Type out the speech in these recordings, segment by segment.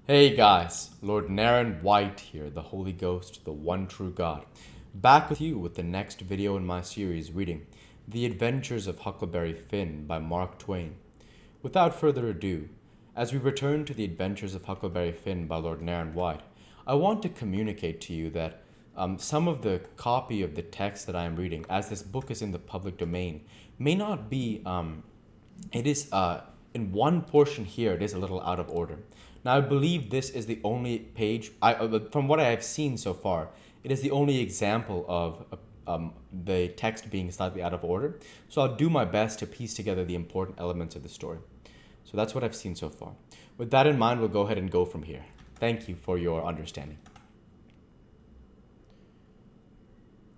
Hey guys, Lord Naren White here, the Holy Ghost, the one true God, back with you with the next video in my series reading The Adventures of Huckleberry Finn by Mark Twain. Without further ado, as we return to The Adventures of Huckleberry Finn by Lord Naren White, I want to communicate to you that some of the copy of the text that I am reading, as this book is in the public domain, may not be it is in one portion here it is a little out of order. Now I believe this is the only page from what I have seen so far, it is the only example of the text being slightly out of order. So I'll do my best to piece together the important elements of the story. So that's what I've seen so far. With that in mind, we'll go ahead and go from here. Thank you for your understanding.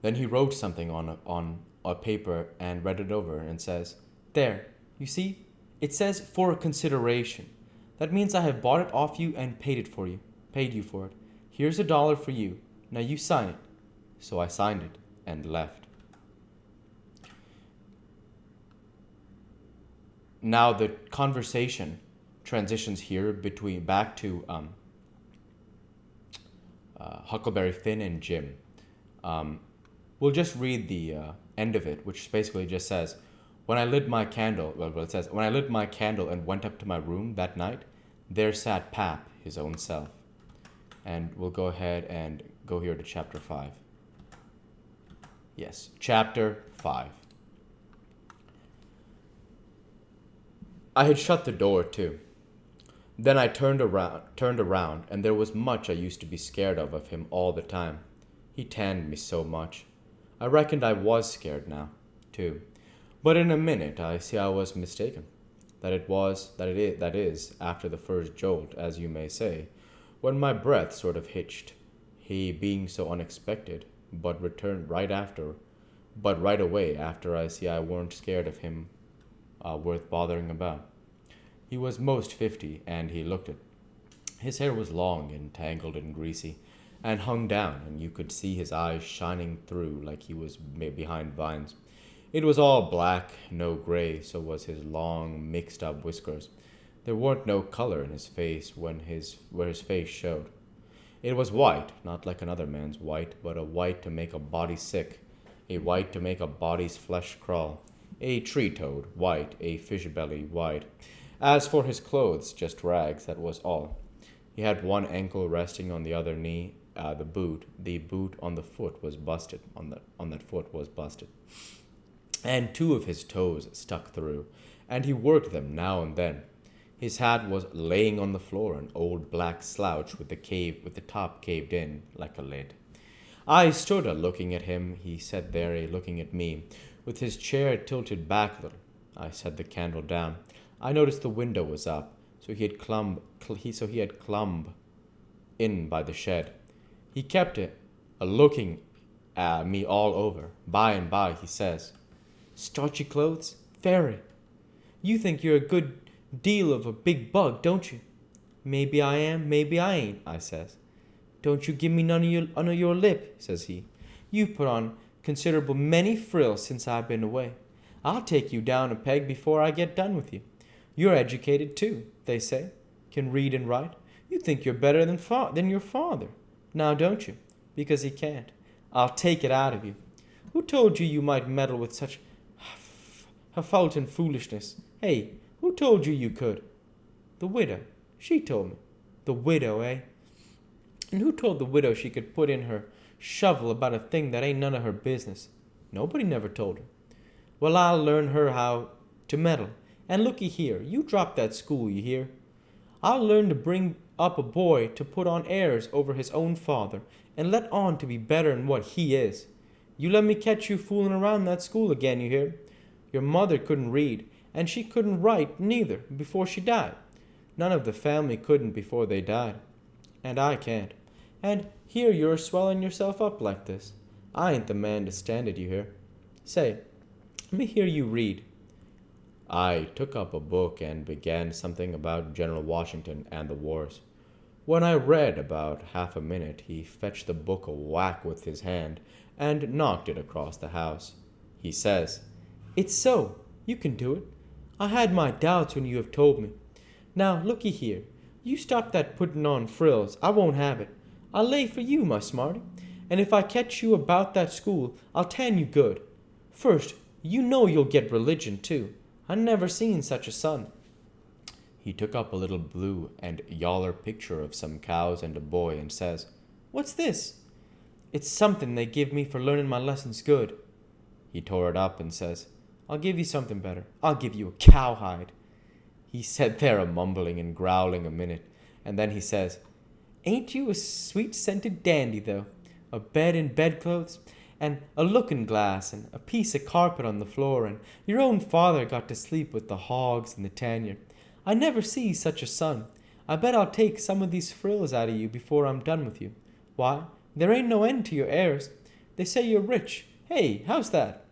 Then he wrote something on a paper and read it over and says, "There, you see? It says for consideration. That means I have bought it off you and paid you for it. Here's $1 for you. Now you sign it." So I signed it and left. Now the conversation transitions here back to Huckleberry Finn and Jim. We'll just read the end of it, which basically just says, when I lit my candle and went up to my room that night, there sat Pap, his own self. And we'll go ahead and go here to chapter 5. Yes, chapter 5. I had shut the door too. Then I turned around, and there was much I used to be scared of him all the time. He tanned me so much. I reckoned I was scared now, too. But in a minute I see I was mistaken. That is, after the first jolt, as you may say, when my breath sort of hitched, he being so unexpected, but right away after I see I weren't scared of him worth bothering about. He was most 50, and he looked it. His hair was long and tangled and greasy, and hung down, and you could see his eyes shining through like he was behind vines. It was all black, no gray, so was his long, mixed-up whiskers. There weren't no color in his face where his face showed. It was white, not like another man's white, but a white to make a body sick, a white to make a body's flesh crawl, a tree-toad white, a fish-belly white. As for his clothes, just rags, that was all. He had one ankle resting on the other knee, the boot on the foot was busted, on that foot was busted. And 2 of his toes stuck through, and he worked them now and then. His hat was laying on the floor, an old black slouch with the top caved in like a lid. I stood looking at him. He sat there looking at me, with his chair tilted back a little. I set the candle down. I noticed the window was up, so he had clumb in by the shed. He kept looking at me all over. By and by he says, "Starchy clothes? Very. You think you're a good deal of a big bug, don't you?" "Maybe I am, maybe I ain't," I says. "Don't you give me none of your lip," says he. "You've put on considerable many frills since I've been away. I'll take you down a peg before I get done with you. You're educated too, they say. Can read and write. You think you're better than your father. Now don't you? Because he can't. I'll take it out of you. Who told you you might meddle with such fault foolishness? Hey, who told you could?" "The widow. She told me." "The widow, eh? And who told the widow she could put in her shovel about a thing that ain't none of her business?" "Nobody never told her." "Well, I'll learn her how to meddle. And looky here, you drop that school, you hear? I'll learn to bring up a boy to put on airs over his own father, and let on to be better'n what he is. You let me catch you fooling around that school again, you hear? Your mother couldn't read, and she couldn't write neither before she died. None of the family couldn't before they died. And I can't. And here you're swelling yourself up like this. I ain't the man to stand it, you hear? Say, let me hear you read." I took up a book and began something about General Washington and the wars. When I read about half a minute, he fetched the book a whack with his hand and knocked it across the house. He says, "It's so. You can do it. I had my doubts when you have told me. Now, looky here. You stop that putting on frills. I won't have it. I'll lay for you, my smarty. And if I catch you about that school, I'll tan you good. First, you know you'll get religion, too. I never seen such a son. He took up a little blue and yaller picture of some cows and a boy and says, What's this? It's something they give me for learning my lessons good. He tore it up and says, I'll give you something better. I'll give you a cowhide. He sat there mumbling and growling a minute, and then he says, Ain't you a sweet-scented dandy, though? A bed and bedclothes, and a looking-glass, and a piece of carpet on the floor, and your own father got to sleep with the hogs and the tanyard. I never see such a son. I bet I'll take some of these frills out of you before I'm done with you. Why, there ain't no end to your heirs. They say you're rich. Hey, how's that?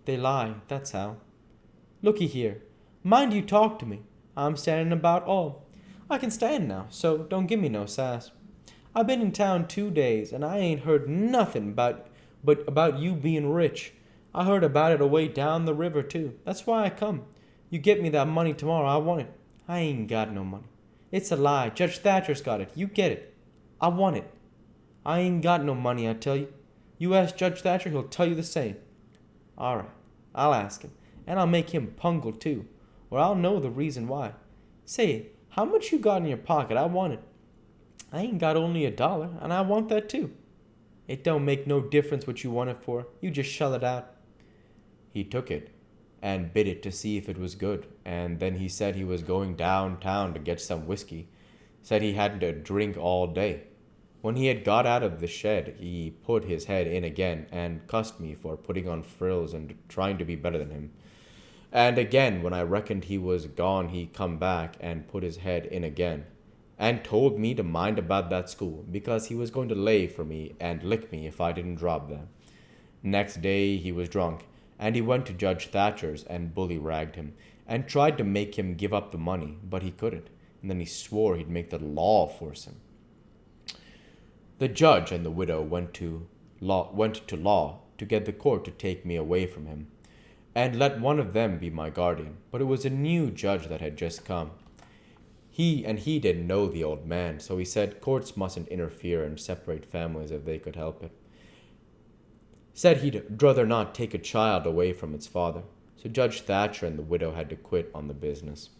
They lie, that's how. Looky here. Mind you talk to me. I'm standing about all. I can stand now, so don't give me no sass. I've been in town 2 days, and I ain't heard nothing but about you being rich. I heard about it away down the river, too. That's why I come. You get me that money tomorrow, I want it. I ain't got no money. It's a lie. Judge Thatcher's got it. You get it. I want it. I ain't got no money, I tell you. You ask Judge Thatcher, he'll tell you the same. All right, I'll ask him, and I'll make him pungle, too, or I'll know the reason why. Say, how much you got in your pocket? I want it. I ain't got only $1, and I want that, too. It don't make no difference what you want it for. You just shell it out. He took it and bit it to see if it was good, and then he said he was going downtown to get some whiskey. Said he hadn't a drink all day. When he had got out of the shed, he put his head in again and cussed me for putting on frills and trying to be better than him. And again, when I reckoned he was gone, he come back and put his head in again and told me to mind about that school because he was going to lay for me and lick me if I didn't drop them. Next day he was drunk, and he went to Judge Thatcher's and bully-ragged him and tried to make him give up the money, but he couldn't, and then he swore he'd make the law force him. The judge and the widow went to law to get the court to take me away from him and let one of them be my guardian, but it was a new judge that had just come. He didn't know the old man, so he said courts mustn't interfere and separate families if they could help it. Said he'd druther not take a child away from its father, so Judge Thatcher and the widow had to quit on the business.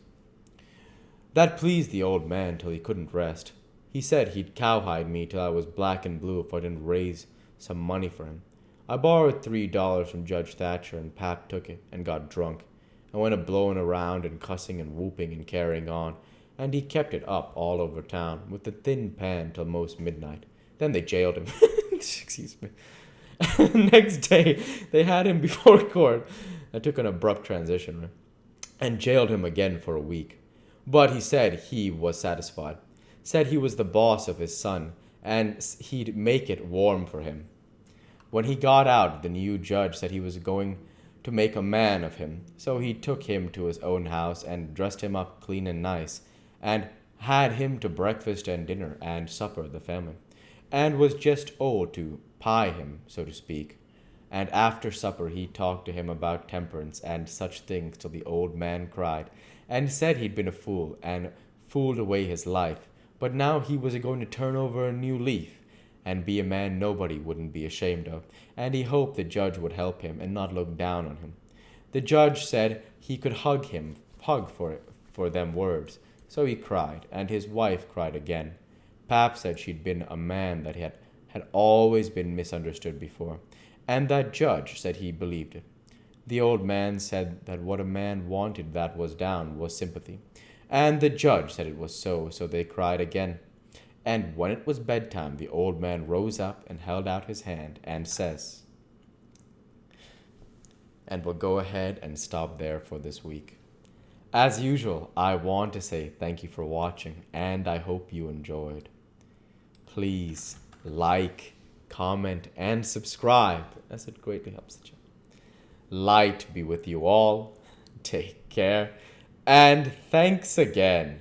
That pleased the old man till he couldn't rest. He said he'd cowhide me till I was black and blue if I didn't raise some money for him. I borrowed $3 from Judge Thatcher, and Pap took it and got drunk and went a-blowing around and cussing and whooping and carrying on, and he kept it up all over town with the thin pan till most midnight. Then they jailed him. Excuse me. Next day, they had him before court. I took an abrupt transition, right? And jailed him again for a week. But he said he was satisfied. Said he was the boss of his son, and he'd make it warm for him. When he got out, the new judge said he was going to make a man of him. So he took him to his own house and dressed him up clean and nice, and had him to breakfast and dinner and supper, the family, and was just old to pie him, so to speak. And after supper he talked to him about temperance and such things till the old man cried, and said he'd been a fool, and fooled away his life, but now he was going to turn over a new leaf, and be a man nobody wouldn't be ashamed of, and he hoped the judge would help him and not look down on him. The judge said he could hug for them words, so he cried, and his wife cried again. Pap said she'd been a man that had always been misunderstood before, and that judge said he believed it. The old man said that what a man wanted that was down was sympathy, and the judge said it was so they cried again. And when it was bedtime, the old man rose up and held out his hand and says, and we'll go ahead and stop there for this week. As usual, I want to say thank you for watching, and I hope you enjoyed. Please like, comment, and subscribe, as it greatly helps the channel. Light be with you all. Take care, and thanks again.